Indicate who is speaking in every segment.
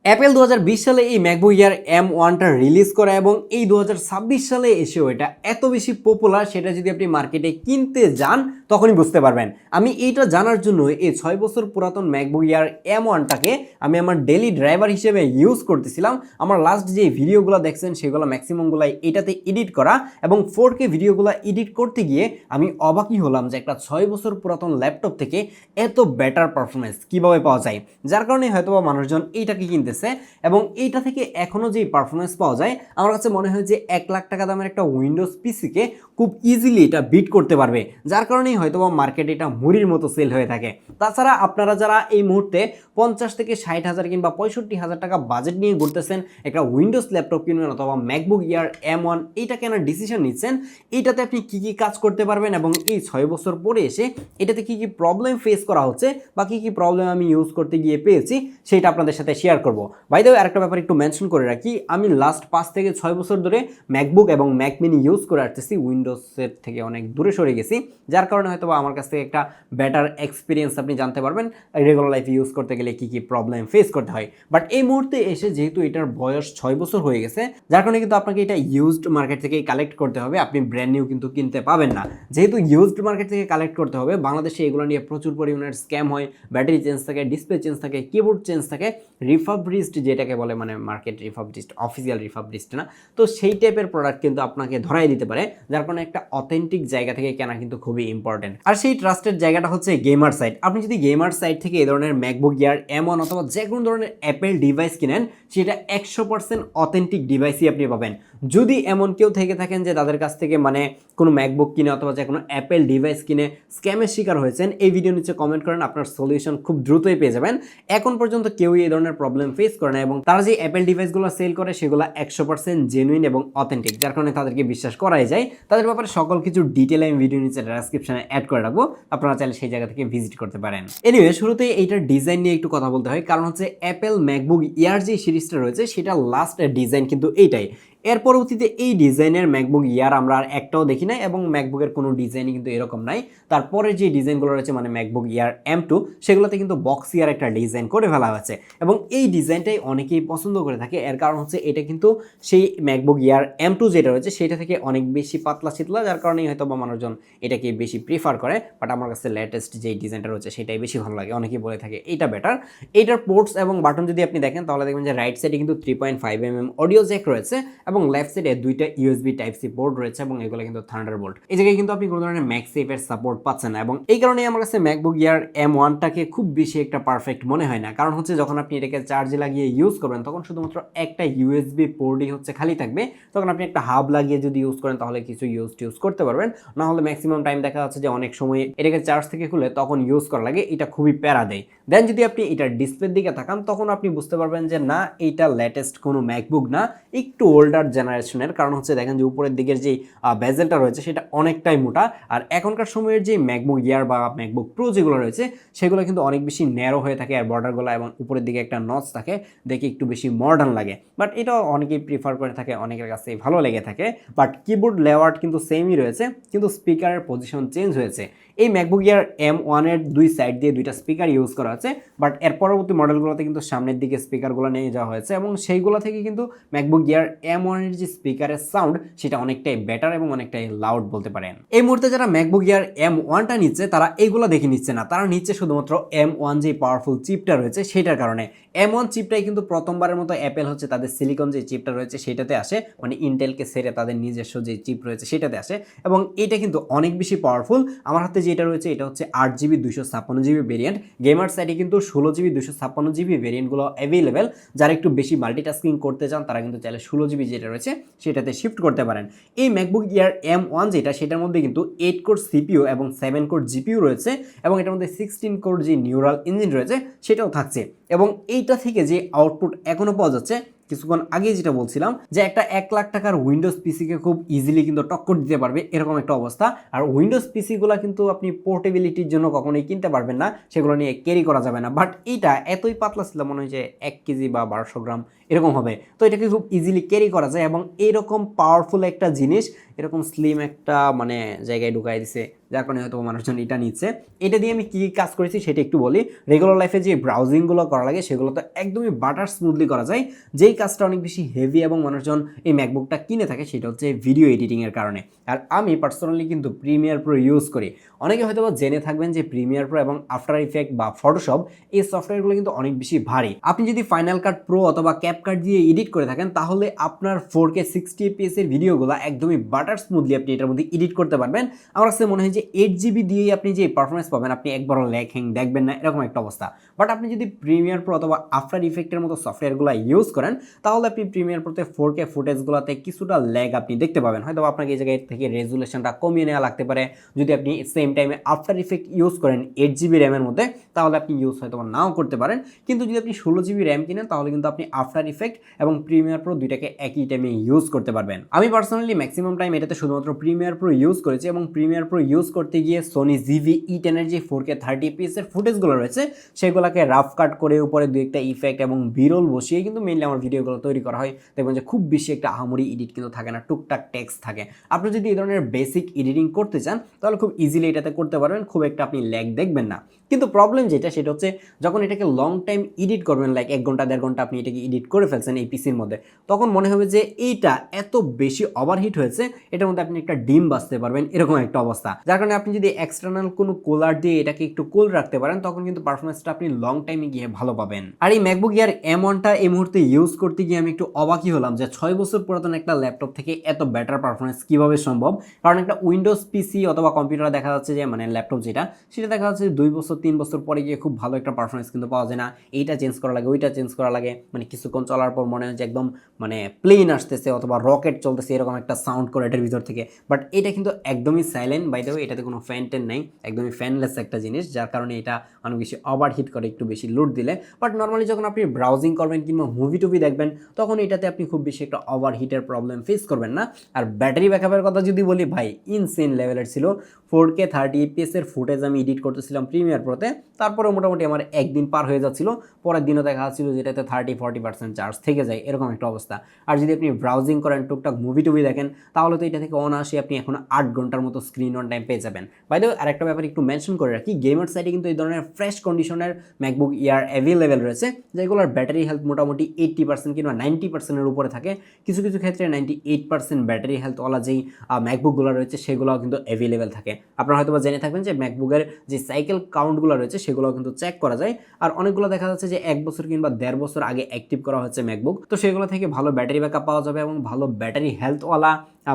Speaker 1: Apple 2020 সালে এই MacBook air M1টা release করে এবং এই 2026 সালে এসেও এটা এত বেশি পপুলার, সেটা যদি আপনি মার্কেটে কিনতে যান তখনই বুঝতে পারবেন। আমি এইটা জানার জন্য এই 6 বছর পুরাতন ম্যাকবুক এয়ার M1টাকে আমি আমার ডেইলি ড্রাইভার হিসেবে ইউজ করতেছিলাম। আমার লাস্ট যে ভিডিওগুলো দেখছেন সেগুলো ম্যাক্সিমামগুলাই এটাতে এডিট করা, এবং 4K ভিডিওগুলো এডিট করতে গিয়ে আমি অবাকই হলাম যে একটা 6 বছর পুরাতন ল্যাপটপ থেকে এত বেটার পারফরমেন্স কীভাবে পাওয়া যায়। যার কারণে হয়তোবা মানুষজন এইটাকে কিনতেছে, এবং এইটা থেকে এখনও যে পারফরমেন্স পাওয়া যায় আমার কাছে মনে হয় যে 1 লাখ টাকা দামের একটা উইন্ডোজ পিসিকে খুব ইজিলি এটা বিট করতে পারবে, যার কারণেই হয়তোবা মার্কেটে এটা মুড়ির মতো সেল হয়ে থাকে। তাছাড়া আপনারা যারা এই মুহূর্তে 50 থেকে 60,000 কিংবা 65,000 টাকা বাজেট নিয়ে ঘুরতেছেন, একটা উইন্ডোজ ল্যাপটপ কিনবেন অথবা ম্যাকবুক এয়ার M1 এইটা কেনার ডিসিশন নিচ্ছেন, এইটাতে আপনি কী কী কাজ করতে পারবেন এবং এই 6 বছর পরে এসে এটাতে কী কী প্রবলেম ফেস করা হচ্ছে বা কী কী প্রবলেম আমি ইউজ করতে গিয়ে পেয়েছি সেটা আপনাদের সাথে শেয়ার করব। বাই দ্য ওয়ে আরেকটা ব্যাপার একটু মেনশন করে রাখি, আমি লাস্ট 5 থেকে 6 বছর ধরে ম্যাকবুক এবং ম্যাক মিনি ইউজ করে আসতেছি, উইন্ডোজের থেকে অনেক দূরে সরে গেছি, যার কারণে হয়তো আমার কাছ থেকে একটা বেটার এক্সপিরিয়েন্স আপনি জানতে পারবেন রেগুলার লাইফে ইউজ করতে গেলে কী কী প্রবলেম ফেস করতে হয়। বাট এই মুহূর্তে এসে যেহেতু এটার বয়স 6 বছর হয়ে গেছে, যার কারণে কিন্তু আপনাকে এটা ইউজড মার্কেট থেকে কালেক্ট করতে হবে, আপনি ব্র্যান্ড নিউ কিন্তু কিনতে পাবেন না। যেহেতু ইউজড মার্কেট থেকে কালেক্ট করতে হবে, বাংলাদেশে এগুলো নিয়ে প্রচুর পরিমাণের স্ক্যাম হয়, ব্যাটারি চেঞ্জ থাকে, ডিসপ্লে চেঞ্জ থাকে, কিবোর্ড চেঞ্জ থাকে, রিফাবরিস্ট যেটাকে বলে, মানে মার্কেট রিফাবরিস্ট, অফিসিয়াল রিফাবরিস্ট না, তো সেই টাইপের প্রোডাক্ট কিন্তু আপনাকে ধরাই দিতে পারে, যার কারণে একটা অথেন্টিক জায়গা থেকে কেনা কিন্তু খুবই ইম্পর্টেন্ট। আর সেই ট্রাস্টেড জায়গাটা হচ্ছে গেমার সাইট। আপনি যদি গেমার সাইট থেকে এই ধরনের ম্যাকবুক এয়ার M1 অথবা যে কোনো ধরনের অ্যাপেল ডিভাইস কিনেন, সেটা 100% অথেন্টিক ডিভাইসই আপনি পাবেন। যদি এমন কেউ থেকে থাকেন যে তাদের কাছ থেকে মানে কোনো ম্যাকবুক কিনে অথবা যে কোনো অ্যাপেল ডিভাইস কিনে স্ক্যামের শিকার হয়েছেন, এই ভিডিও নিচে কমেন্ট করেন, আপনার সলিউশন খুব দ্রুতই পেয়ে যাবেন। এখন পর্যন্ত কেউই এই ধরনের প্রবলেম ফেস করে না, এবং তারা যে অ্যাপেল ডিভাইসগুলো সেল করে সেগুলো 100% জেনুইন এবং অথেন্টিক, যার কারণে তাদেরকে বিশ্বাস করাই যায়। তাদের ব্যাপারে সকল কিছু ডিটেল আমি ভিডিও নিচে ডেসক্রিপশনে অ্যাড করে রাখবো, আপনারা চাইলে সেই জায়গা থেকে ভিজিট করতে পারেন। এনিওয়ে, শুরুতেই এইটার ডিজাইন নিয়ে একটু কথা বলতে হয়, কারণ হচ্ছে অ্যাপেল ম্যাকবুক এয়ার যে সিরিজটা রয়েছে সেটা লাস্ট ডিজাইন কিন্তু এইটাই। এর পরবর্তীতে এই ডিজাইনের ম্যাকবুক এয়ার আমরা আর একটাও দেখি নাই, এবং ম্যাকবুকের কোনো ডিজাইনই কিন্তু এরকম নাই। তারপরে যে ডিজাইনগুলো রয়েছে মানে ম্যাকবুক এয়ার M2, সেগুলোতে কিন্তু বক্স এয়ার একটা ডিজাইন করে ফেলা হয়েছে, এবং এই ডিজাইনটাই অনেকেই পছন্দ করে থাকে। এর কারণ হচ্ছে এটা কিন্তু সেই ম্যাকবুক এয়ার M2 যেটা রয়েছে সেটা থেকে অনেক বেশি পাতলা শীতলা, যার কারণেই হয়তো বা মানুষজন এটাকে বেশি প্রিফার করে। বাট আমার কাছে লেটেস্ট যেই ডিজাইনটা রয়েছে সেটাই বেশি ভালো লাগে, অনেকেই বলে থাকে এইটা বেটার। এইটার পোর্টস এবং বাটন যদি আপনি দেখেন তাহলে দেখবেন যে রাইট সাইডে কিন্তু 3.5mm অডিও জ্যাক রয়েছে, এবং লেফট সাইডে দুইটা USB Type-C পোর্ট রয়েছে, এবং এগুলো কিন্তু থান্ডারবোল্ট। এই জায়গায় কিন্তু আপনি কোনো ধরনের ম্যাগসেফের সাপোর্ট পাচ্ছেন না, এবং এই কারণে আমার কাছে ম্যাকবুক এয়ার M1টাকে খুব বেশি একটা পারফেক্ট মনে হয় না। কারণ হচ্ছে যখন আপনি এটাকে চার্জে লাগিয়ে ইউজ করবেন তখন শুধুমাত্র একটা USB পোর্টই হচ্ছে খালি থাকবে। তখন আপনি একটা হাব লাগিয়ে যদি ইউজ করেন তাহলে কিছু ইউজ করতে পারবেন, না হলে ম্যাক্সিমাম টাইম দেখা যাচ্ছে যে অনেক সময় এটাকে চার্জ থেকে খুলে তখন ইউজ করা লাগে, এটা খুবই প্যারা দেয়। দেন যদি আপনি এটার ডিসপ্লের দিকে তাকান তখন আপনি বুঝতে পারবেন যে না, এইটা লেটেস্ট কোনো ম্যাকবুক না, একটু ওল্ডার জেনারেশনের। কারণ হচ্ছে দেখেন যে উপরের দিকের যে বেজেলটা রয়েছে সেটা অনেকটাই মোটা, আর এখনকার সময়ের যে ম্যাকবুক এয়ার বা ম্যাকবুক প্রো যেগুলো রয়েছে সেগুলো কিন্তু অনেক বেশি ন্যারো হয়ে থাকে, আর বর্ডারগুলো এবং উপরের দিকে একটা নচ থাকে, দেখে একটু বেশি মডার্ন লাগে। বাট এটাও অনেকেই প্রিফার করে থাকে, অনেকের কাছে ভালো লেগে থাকে। বাট কিবোর্ড লেআউট কিন্তু সেমই রয়েছে, কিন্তু স্পিকারের পজিশন চেঞ্জ হয়েছে। এই ম্যাকবুক এয়ার M1 এর দুই সাইড দিয়ে দুইটা স্পিকার ইউজ করা আছে, বাট এর পরবর্তী মডেলগুলোতে কিন্তু সামনের দিকে স্পিকারগুলো নিয়ে যাওয়া হয়েছে, এবং সেইগুলো থেকে কিন্তু ম্যাকবুক এয়ার M1 এর যে স্পিকারের সাউন্ড সেটা অনেকটাই বেটার এবং অনেকটাই লাউড বলতে পারেন। এই মুহূর্তে যারা ম্যাকবুক এয়ার M1টা নিচ্ছে তারা এইগুলো দেখে নিচ্ছে না, তারা নিচ্ছে শুধুমাত্র M1 যে পাওয়ারফুল চিপটা রয়েছে সেটার কারণে। M1 চিপটাই কিন্তু প্রথমবারের মতো অ্যাপেল হচ্ছে তাদের সিলিকন যে চিপটা রয়েছে সেটাতে আসে, মানে ইন্টেলকে ছেড়ে তাদের নিজস্ব যে চিপ রয়েছে সেটাতে আসে, এবং এটা কিন্তু অনেক বেশি পাওয়ারফুল। আমার হাতে যেটা রয়েছে এটা হচ্ছে 8GB 256GB ভেরিয়েন্ট। গেমার সাইডে কিন্তু 16GB 256GB ভেরিয়েন্টগুলো অ্যাভেলেবেল। যারা একটু বেশি মাল্টিটাস্কিং করতে চান তারা কিন্তু চাইলে 16GB যেটা রয়েছে সেটাতে শিফট করতে পারেন। এই ম্যাকবুক এয়ার M1 যেটা, সেটার মধ্যে কিন্তু 8 কোর CPU এবং 7 কোর GPU রয়েছে, এবং এটার মধ্যে 16 কোর যে নিউরাল ইঞ্জিন রয়েছে সেটাও থাকছে, এবং এইটা থেকে যে আউটপুট এখনো পাওয়া যাচ্ছে, কিছুক্ষণ আগে যেটা বলছিলাম যে একটা 1 লাখ টাকার উইন্ডোজ পিসিকে খুব ইজিলি কিন্তু টক্কর দিতে পারবে এরকম একটা অবস্থা। আর উইন্ডোজ পিসিগুলো কিন্তু আপনি পোর্টেবিলিটির জন্য কখনোই কিনতে পারবেন না, সেগুলো নিয়ে ক্যারি করা যাবে না। বাট এইটা এতই পাতলা ছিল, মনে হয় যে 1 কেজি বা 1200 গ্রাম এরকম হবে, তো এটাকে খুব ইজিলি ক্যারি করা যায়, এবং এইরকম পাওয়ারফুল একটা জিনিস এরকম স্লিম একটা মানে জায়গায় ঢুকাই দিছে, যার কারণে হয়তো মানুষজন এটা নিচ্ছে। এটা দিয়ে আমি কী কাজ করেছি সেটা একটু বলি। রেগুলার লাইফে যে ব্রাউজিংগুলো করা লাগে সেগুলো তো একদমই বাটার স্মুথলি করা যায়। যেই কাজটা অনেক বেশি হেভি এবং মানুষজন এই ম্যাকবুকটা কিনে থাকে সেটা হচ্ছে ভিডিও এডিটিংয়ের কারণে। আর আমি পার্সোনালি কিন্তু প্রিমিয়ার প্রো ইউজ করি। অনেকে হয়তো জেনে থাকবেন যে প্রিমিয়ার প্রো এবং আফটার ইফেক্ট বা ফটোশপ এই সফটওয়্যারগুলো কিন্তু অনেক বেশি ভারী। আপনি যদি ফাইনাল কাট প্রো অথবা ক্যাপকাট দিয়ে এডিট করে থাকেন তাহলে আপনার 4K 60 fps এর ভিডিওগুলো একদমই বাটার স্মুথলি আপনি এটার মধ্যে এডিট করতে পারবেন। আমার কাছে মনে হয় যে 8GB দিয়েই আপনি যে পারফরমেন্স পাবেন আপনি একবারও ল্যাগ হ্যাং দেখবেন না, এরকম একটা অবস্থা। বাট আপনি যদি প্রিমিয়ার প্রো অথবা আফটার ইফেক্টের মতো সফটওয়্যারগুলো ইউজ করেন তাহলে আপনি প্রিমিয়ার প্রোতে 4K ফুটেজগুলোতে কিছুটা ল্যাগ আপনি দেখতে পাবেন। হয়তো আপনাকে এই জায়গায় থেকে রেজুলেশনটা কমিয়ে নেওয়া লাগতে পারে। যদি আপনি সেম টাইমে আফটার ইফেক্ট ইউজ করেন 8GB র্যামের মধ্যে তাহলে আপনি ইউজ হয়তো নাও করতে পারেন। কিন্তু যদি আপনি 16GB র্যাম কিনেন তাহলে কিন্তু আপনি আফটার ইফেক্ট এবং প্রিমিয়ার প্রো দুইটাকে একই টাইমে ইউজ করতে পারবেন। আমি পার্সোনালি ম্যাক্সিমাম টাইম এটাতে শুধুমাত্র প্রিমিয়ার প্রো ইউজ করেছি এবং প্রিমিয়ার প্রো ইউজ করতে গিয়ে সোনি ZV-E10 এর যে 4K 30 fps এর ফুটেজগুলো রয়েছে সেগুলোকে রাফ কাট করে উপরে দুই একটা ইফেক্ট এবং বিরল বসিয়ে কিন্তু মেইনলি আমার ভিডিওগুলো তৈরি করা হয়। দেখবেন যে খুব বেশি একটা আহামরি এডিট কিন্তু থাকে না, টুকটাক টেক্সট থাকে। আপনি যদি এই ধরনের বেসিক এডিটিং করতে চান তাহলে খুব ইজিলি এটাতে করতে পারবেন, খুব একটা আপনি ল্যাগ দেখবেন না। কিন্তু প্রবলেম যেটা সেটা হচ্ছে যখন এটাকে লং টাইম এডিট করবেন, লাইক 1 ঘন্টা 1.5 ঘন্টা আপনি এটাকে এডিট করে ফেলছেন এই পিসির মধ্যে, তখন মনে হবে যে এইটা এত বেশি ওভারহিট হয়েছে এটার মধ্যে আপনি একটা ডিম বাজতে পারবেন, এরকম একটা অবস্থা। যার কারণে আপনি যদি এক্সটার্নাল কোনো কুলার দিয়ে এটাকে একটু কুল রাখতে পারেন তখন কিন্তু পারফরমেন্সটা আপনি লং টাইমে গিয়ে ভালো পাবেন। আর এই ম্যাকবুক এয়ার M1টা এই মুহূর্তে ইউজ করতে গিয়ে আমি একটু অবাকই হলাম যে 6 বছর পুরাতন একটা ল্যাপটপ থেকে এত বেটার পারফরমেন্স কিভাবে সম্ভব। কারণ একটা উইন্ডোজ পিসি অথবা কম্পিউটার দেখা যাচ্ছে যে মানে ল্যাপটপ যেটা সেটা দেখা যাচ্ছে 2 বছর 3 বছর পরে গিয়ে খুব ভালো একটা পারফরমেন্স কিন্তু পাওয়া যায় না। এইটা চেঞ্জ করা লাগে, ওইটা চেঞ্জ করা লাগে, মানে কিছুক্ষণ চলার পর মনে হয় যে একদম মানে প্লেন আসতেছে অথবা রকেট চলতেছে এরকম একটা সাউন্ড করে এটার ভিতর থেকে। বাট এটা কিন্তু একদমই সাইলেন্ট, বাই দ্য ওয়ে এটাতে কোনো ফ্যান টেন নাই, একদমই ফ্যানলেস একটা জিনিস, যার কারণে এটা অনেক বেশি ওভারহিট করে একটু বেশি লোড দিলে। বাট নর্মালি যখন আপনি ব্রাউজিং করবেন কিংবা মুভি টুভি দেখবেন তখন এটাতে আপনি খুব বেশি একটা ওভারহিটের প্রবলেম ফেস করবেন না। আর ব্যাটারি ব্যাকআপের কথা যদি বলি ভাই ইনসেন লেভেলের ছিল। 4K 30 fps এর ফুটেজ আমি এডিট করতেছিলাম প্রিমিয়ার প্রোতে, তারপরে মোটামুটি আমার একদিন পার হয়ে যাচ্ছিল, পরের দিনও দেখা যাচ্ছিল যেটাতে 30-40% চার্জ থেকে যায়, এরকম একটা অবস্থা। আর যদি আপনি ব্রাউজিং করেন টুকটাক মুভি টুভি দেখেন তাহলে তো এটা থেকে অনায়াসে আপনি এখন 8 ঘন্টার মতো স্ক্রিন অন টাইম পেয়ে যাবেন। বাই দ্য ওয়ে আরেকটা ব্যাপার একটু মেনশন করে রাখি, গেমার সাইডে কিন্তু এই ধরনের ফ্রেশ কন্ডিশনের ম্যাকবুক এয়ার অ্যাভেলেবেল রয়েছে যেগুলোর ব্যাটারি হেলথ মোটামুটি 80% কিংবা 90%-এর উপরে থাকে। কিছু কিছু ক্ষেত্রে 98% ব্যাটারি হেলথওয়ালা যেই ম্যাকবুকগুলো রয়েছে সেগুলোও কিন্তু অ্যাভেলেবেল থাকে। আপনারা হয়তো জেনে থাকবেন যে ম্যাকবুকের যে সাইকেল কাউন্টগুলো রয়েছে সেগুলোও কিন্তু চেক করা যায়। আর অনেকগুলো দেখা যাচ্ছে যে 1 বছর কিংবা 1.5 বছর আগে অ্যাক্টিভ করা হচ্ছে ম্যাকবুক, তো সেগুলো থেকে ভালো ব্যাটারি ব্যাকআপ পাওয়া যাবে এবং ভালো ব্যাটারি হেলথওয়ালা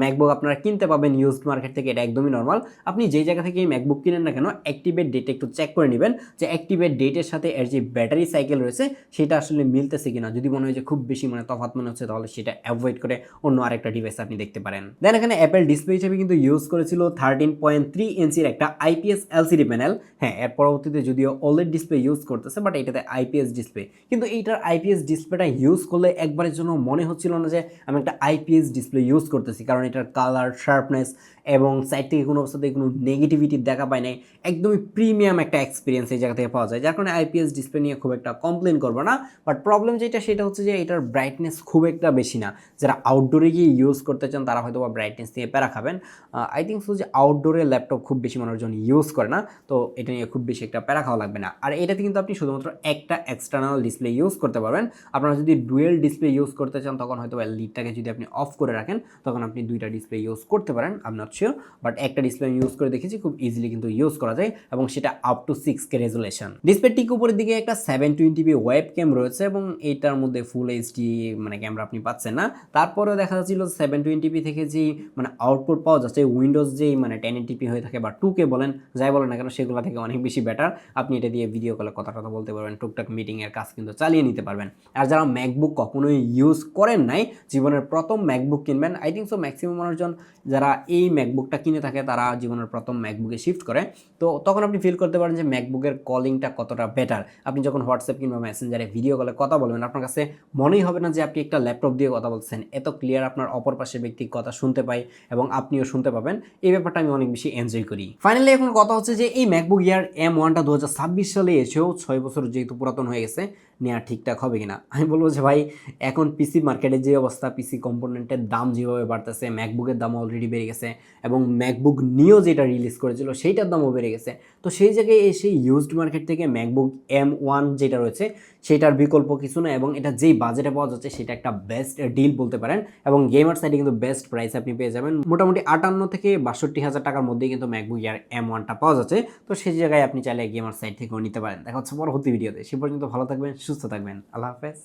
Speaker 1: ম্যাকবুক আপনারা কিনতে পাবেন ইউজড মার্কেট থেকে। এটা একদমই নর্মাল। আপনি যেই জায়গা থেকে এই ম্যাকবুক কিনেন না কেন অ্যাক্টিভেট ডেট একটু চেক করে নেবেন যে অ্যাক্টিভেট ডেটের সাথে এর যে ব্যাটারি সাইকেল রয়েছে সেটা আসলে মিলতেছে কিনা। যদি মনে হয় যে খুব বেশি মানে তফাৎ মনে হচ্ছে তাহলে সেটা অ্যাভয়েড করে অন্য আরেকটা ডিভাইস আপনি দেখতে পারেন। দেন এখানে অ্যাপেল ডিসপ্লে হিসেবে কিন্তু ইউজ করেছিল 13.3 ইঞ্চির একটা IPS LCD প্যানেল। হ্যাঁ, এর পরবর্তীতে যদিও OLED ডিসপ্লে ইউজ করতেছে বাট এটাতে IPS ডিসপ্লে। কিন্তু এইটার IPS ডিসপ্লেটা ইউজ করলে একবারের জন্য মনে হচ্ছিল না যে আমি একটা IPS ডিসপ্লে ইউজ করতেছি, কারণ এটার কালার শার্পনেস এবং সাইড থেকে কোনো অবস্থাতে কোনো নেগেটিভিটি দেখা পায় নাই। একদমই প্রিমিয়াম একটা এক্সপিরিয়েন্স এই জায়গা থেকে পাওয়া যায়, যার কারণে IPS ডিসপ্লে নিয়ে খুব একটা কমপ্লেন করবো না। বাট প্রবলেম যেটা সেটা হচ্ছে যে এটার ব্রাইটনেস খুব একটা বেশি না। যারা আউটডোরে গিয়ে ইউজ করতে চান তারা হয়তো বা ব্রাইটনেস নিয়ে প্যারা খাবেন। আই থিঙ্ক সো যে আউটডোরে ল্যাপটপ খুব বেশি মানুষজন ইউজ করে না, তো এটা নিয়ে খুব বেশি একটা প্যারা খাওয়া লাগবে না। আর এটাতে কিন্তু আপনি শুধুমাত্র একটা এক্সটার্নাল ডিসপ্লে ইউজ করতে পারবেন। আপনারা যদি ডুয়েল ডিসপ্লে ইউজ করতে চান তখন হয়তো লিডটাকে যদি আপনি অফ করে রাখেন তখন আপনি দুইটা ডিসপ্লে ইউজ করতে পারেন, I am not sure. But একটা ডিসপ্লে ইউজ করে দেখেছি খুব ইজিলি কিন্তু ইউজ করা যায় এবং সেটা up to 6K resolution. Display ঠিক উপরের দিকে একটা 720p ওয়েব ক্যাম রয়েছে এবং এইটার মধ্যে ফুল এইচডি মানে ক্যামেরা আপনি পাচ্ছেন না। তারপরেও দেখা যাচ্ছিল 720p থেকে যে মানে আউটপুট পাওয়া যাচ্ছে উইন্ডোজ যেই মানে 1080p হয়ে থাকে বা 2K বলেন যাই বলেন না কেন সেগুলো থেকে অনেক বেশি বেটার। আপনি এটা দিয়ে ভিডিও কলে কথা বলতে পারবেন, টুকটাক মিটিংয়ের কাজ কিন্তু চালিয়ে নিতে পারবেন। আর যারা ম্যাকবুক কখনোই ইউজ করেন নাই, জীবনের প্রথম ম্যাকবুক কিনবেন, আই থিঙ্ক সো ম্যাক্সিমাম মানুষজন যারা এই ম্যাকবুকটা কিনে থাকে তারা জীবনের প্রথম ম্যাকবুকে শিফট করে, তো তখন আপনি ফিল করতে পারেন যে ম্যাকবুকের কলিংটা কতটা বেটার। আপনি যখন হোয়াটসঅ্যাপ কিংবা মেসেঞ্জারে ভিডিও কলে কথা বলবেন আপনার কাছে মনেই হবে না যে আপনি একটা ল্যাপটপ দিয়ে কথা বলছেন, এত ক্লিয়ার আপনার অপর পাশের ব্যক্তি কথা শুনতে পায় এবং আপনিও শুনতে পাবেন। এই ব্যাপারটা আমি অনেক বেশি এনজয় করি। ফাইনালি এখন কথা হচ্ছে যে এই ম্যাকবুক এয়ার M1টা 2026 সালে এসেও 6 বছর যেহেতু পুরাতন হয়ে গেছে, নেওয়া ঠিকঠাক হবে কিনা। আমি বলবো যে ভাই এখন পিসি মার্কেটের যে অবস্থা, পিসি কম্পোনেন্টের দাম যেভাবে বাড়তেছে, ম্যাকবুকের দাম অলরেডি বেড়ে গেছে এবং ম্যাকবুক নিও যেটা রিলিজ করেছিল সেইটার দামও বেড়ে গেছে। তো সেই জায়গায় এসে ইউজড মার্কেট থেকে ম্যাকবুক M1 যেটা রয়েছে সেটার বিকল্প কিছু না, এবং এটা যেই বাজেটে পাওয়া যাচ্ছে সেটা একটা বেস্ট ডিল বলতে পারেন। এবং গেমার সাইডে কিন্তু বেস্ট প্রাইস আপনি পেয়ে যাবেন, মোটামুটি 58 থেকে 62,000 টাকার মধ্যেই কিন্তু ম্যাকবুক এয়ার M1টা পাওয়া যাচ্ছে। তো সেই জায়গায় আপনি চাইলে গেমার সাইড থেকেও নিতে পারেন। দেখা হচ্ছে পরবর্তী ভিডিওতে, সে পর্যন্ত ভালো থাকবেন, সুস্থ থাকবেন, আল্লাহ হাফেজ।